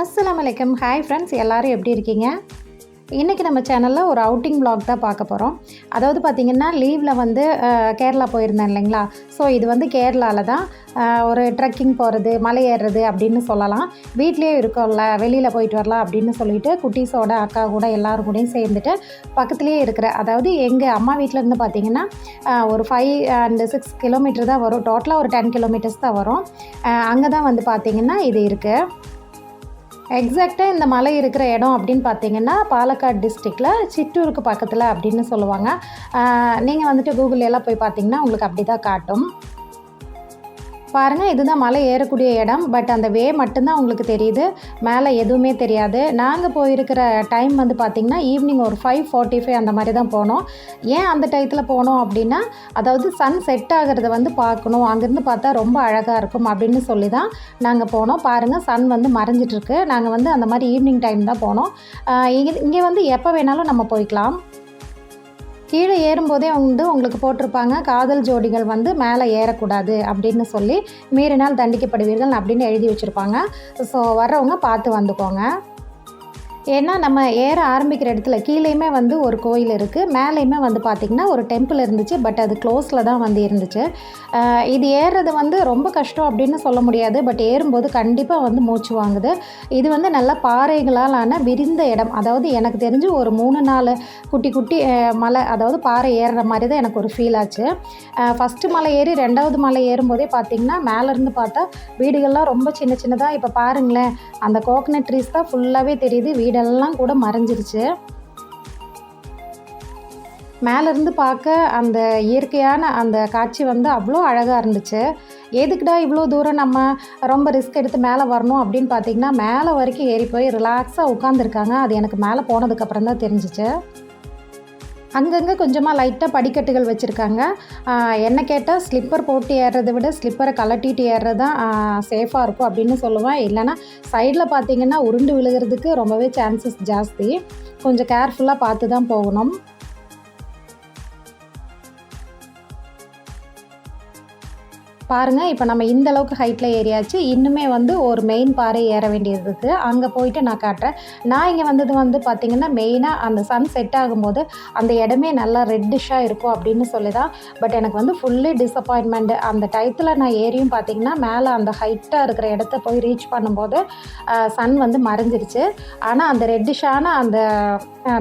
அஸ்ஸலாமு அலைக்கும். Hi friends, எல்லோரும் எப்படி இருக்கீங்க? இன்றைக்கி நம்ம சேனலில் ஒரு அவுட்டிங் vlog தான் பார்க்க போகிறோம். அதாவது பார்த்திங்கன்னா லீவில் வந்து கேரளா போயிருந்தேன் இல்லைங்களா. ஸோ இது வந்து கேரளாவில் தான் ஒரு ட்ரெக்கிங் போகிறது, மலை ஏறுறது அப்படின்னு சொல்லலாம். வீட்லேயே இருக்கோம்ல, வெளியில் போயிட்டு வரலாம் அப்படின்னு சொல்லிட்டு குட்டீஸோட அக்கா கூட எல்லோரும் கூடயும் சேர்ந்துட்டு பக்கத்துலேயே இருக்கிற, அதாவது எங்கள் அம்மா வீட்டிலேருந்து பார்த்திங்கன்னா ஒரு 5 and 6 கிலோமீட்டர் தான் வரும். டோட்டலாக ஒரு 10 கிலோமீட்டர்ஸ் தான் வரும். அங்கே தான் வந்து பார்த்திங்கன்னா இது இருக்குது. எக்ஸாக்டாக இந்த மலை இருக்கிற இடம் அப்படின்னு பார்த்தீங்கன்னா பாலக்காடு டிஸ்ட்ரிக்டில் சிற்றூருக்கு பக்கத்தில் அப்படின்னு சொல்லுவாங்க. நீங்கள் வந்துட்டு கூகுள் எல்லாம் போய் பார்த்தீங்கன்னா உங்களுக்கு அப்படி தான் காட்டும். பாருங்கள், இதுதான் மலை ஏறக்கூடிய இடம். பட் அந்த வே மட்டும்தான் உங்களுக்கு தெரியுது, மேலே எதுவுமே தெரியாது. நாங்கள் போயிருக்கிற டைம் வந்து பார்த்திங்கன்னா ஈவினிங் ஒரு 5:45 அந்த மாதிரி தான் போனோம். ஏன் அந்த டயத்தில் போனோம் அப்படின்னா, அதாவது சன் செட் ஆகிறத வந்து பார்க்கணும், அங்கேருந்து பார்த்தா ரொம்ப அழகாக இருக்கும் அப்படின்னு சொல்லி தான் நாங்கள் போனோம். பாருங்கள், சன் வந்து மறைஞ்சிட்ருக்கு. நாங்கள் வந்து அந்த மாதிரி ஈவினிங் டைம் தான் போனோம். இங்கே வந்து எப்போ வேணாலும் நம்ம போய்க்கலாம். கீழே ஏறும்போதே வந்து உங்களுக்கு போட்டிருப்பாங்க, காதல் ஜோடிகள் வந்து மேலே ஏறக்கூடாது அப்படின்னு சொல்லி, மீறினால் தண்டிக்கப்படுவீர்கள் அப்படின்னு எழுதி வச்சுருப்பாங்க. ஸோ வர்றவங்க பார்த்து வந்துக்கோங்க. ஏன்னா நம்ம ஏற ஆரம்பிக்கிற இடத்துல கீழேயுமே வந்து ஒரு கோயில் இருக்குது, மேலேயுமே வந்து பார்த்திங்கன்னா ஒரு டெம்பிள் இருந்துச்சு. பட் அது க்ளோஸில் தான் வந்து இருந்துச்சு. இது ஏறுறது வந்து ரொம்ப கஷ்டம் அப்படின்னு சொல்ல முடியாது. பட் ஏறும்போது கண்டிப்பாக வந்து மூச்சு வாங்குது. இது வந்து நல்ல பாறைகளால் ஆன விரிந்த இடம். அதாவது எனக்கு தெரிஞ்சு ஒரு 3-4 குட்டி குட்டி மலை, அதாவது பாறை ஏறுற மாதிரி தான் எனக்கு ஒரு ஃபீல் ஆச்சு. ஃபஸ்ட்டு மலை ஏறி 2வது மலை ஏறும்போதே பார்த்திங்கன்னா மேலேருந்து பார்த்தா வீடுகள்லாம் ரொம்ப சின்ன சின்னதாக, இப்போ பாருங்களேன் அந்த கோகனட் ட்ரீஸ் தான் ஃபுல்லாகவே தெரியுது, வீடெல்லாம் கூட மறைஞ்சிருச்சு. மேலேருந்து பார்க்க அந்த இயற்கையான அந்த காட்சி வந்து அவ்வளோ அழகாக இருந்துச்சு. எதுக்குடா இவ்வளோ தூரம் நம்ம ரொம்ப ரிஸ்க் எடுத்து மேலே வரணும் அப்படின்னு பார்த்திங்கன்னா, மேலே வரைக்கும் ஏறி போய் ரிலாக்ஸாக உட்காந்துருக்காங்க. அது எனக்கு மேலே போனதுக்கப்புறம் தான் தெரிஞ்சிச்சு. அங்கங்கே கொஞ்சமாக லைட்டாக படிக்கட்டுகள் வச்சுருக்காங்க. என்ன கேட்டால் ஸ்லிப்பர் போட்டு ஏறுறதை விட ஸ்லிப்பரை கழட்டிட்டு ஏறுறது தான் சேஃபாக இருக்கும் அப்படின்னு சொல்லுவேன். இல்லைனா சைடில் பார்த்திங்கன்னா உருண்டு விழுகிறதுக்கு ரொம்பவே சான்சஸ் ஜாஸ்தி. கொஞ்சம் கேர்ஃபுல்லாக பார்த்து தான் போகணும். பாருங்கள், இப்போ நம்ம இந்த அளவுக்கு ஹைட்டில் ஏறியாச்சு. இன்னுமே வந்து ஒரு மெயின் பாறை ஏற வேண்டியது இருக்குது. அங்கே போயிட்டு நான் காட்டுறேன். நான் இங்கே வந்தது வந்து பார்த்திங்கன்னா மெயினாக அந்த சன் செட் ஆகும்போது அந்த இடமே நல்லா ரெட்டிஷாக இருக்கும் அப்படின்னு சொல்லி தான். பட் எனக்கு வந்து ஃபுல்லி டிஸப்பாயின்மெண்ட். அந்த டயத்தில் நான் ஏறியும் பார்த்திங்கன்னா மேலே அந்த ஹைட்டாக இருக்கிற இடத்த போய் ரீச் பண்ணும்போது சன் வந்து மறைஞ்சிருச்சு. ஆனால் அந்த ரெட்டிஷான அந்த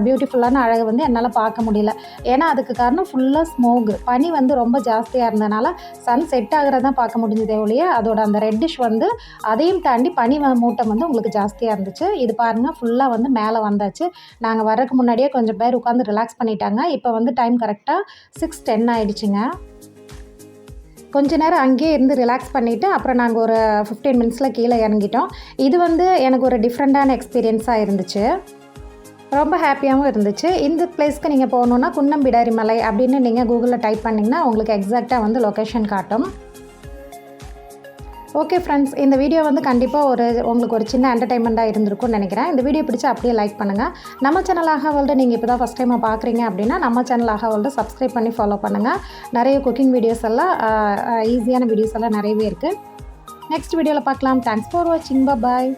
பியூட்டிஃபுல்லான அழகை வந்து என்னால் பார்க்க முடியல. ஏன்னா அதுக்கு காரணம் ஃபுல்லாக ஸ்மோக், பனி வந்து ரொம்ப ஜாஸ்தியாக இருந்தனால சன் செட் ஆகிற தான் பார்க்க முடிஞ்சதே ஒழிய அதோட அந்த ரெட்டிஷ் வந்து அதையும் தாண்டி பனி மூட்டம் வந்து உங்களுக்கு ஜாஸ்தியாக இருந்துச்சு. இது பாருங்கள், ஃபுல்லாக வந்து மேலே வந்தாச்சு. நாங்கள் வர்றதுக்கு முன்னாடியே கொஞ்சம் பேர் உட்காந்து ரிலாக்ஸ் பண்ணிட்டாங்க. இப்போ வந்து டைம் கரெக்டாக 6:10 ஆகிடுச்சிங்க. கொஞ்ச நேரம் அங்கேயே இருந்து ரிலாக்ஸ் பண்ணிவிட்டு அப்புறம் நாங்கள் ஒரு 15 மினிட்ஸில் கீழே இறங்கிட்டோம். இது வந்து எனக்கு ஒரு டிஃப்ரெண்ட்டான எக்ஸ்பீரியன்ஸாக இருந்துச்சு. ரொம்ப ஹாப்பியாகவும் இருந்துச்சு. இந்த பிளேஸ்க்கு நீங்கள் போகணுன்னா குன்னம்பிடாரி மலை அப்படின்னு நீங்கள் கூகுளில் டைப் பண்ணிங்கன்னா உங்களுக்கு எக்ஸாக்டாக வந்து லொக்கேஷன் காட்டும். ஓகே ஃப்ரெண்ட்ஸ், இந்த வீடியோ வந்து கண்டிப்பாக உங்களுக்கு ஒரு சின்ன என்டர்டைன்மெண்ட்டாக இருந்திருக்கும்னு நினைக்கிறேன். இந்த வீடியோ பிடிச்சா அப்படியே லைக் பண்ணுங்கள். நம்ம சேனல் ஆஹா வேர்ல்டு நீங்கள் இப்போ தான் ஃபஸ்ட் டைமாக பார்க்குறீங்க அப்படின்னா நம்ம சேனல் ஆஹா வேர்ல்டு சப்ஸ்கிரைப் பண்ணி ஃபாலோ பண்ணுங்கள். நிறைய குக்கிங் வீடியோஸ் எல்லாம் ஈஸியான வீடியோஸ் எல்லாம் நிறையவே இருக்குது. நெக்ஸ்ட் வீடியோவில் பார்க்கலாம். தேங்க்ஸ் ஃபார் வாட்சிங். பாய்.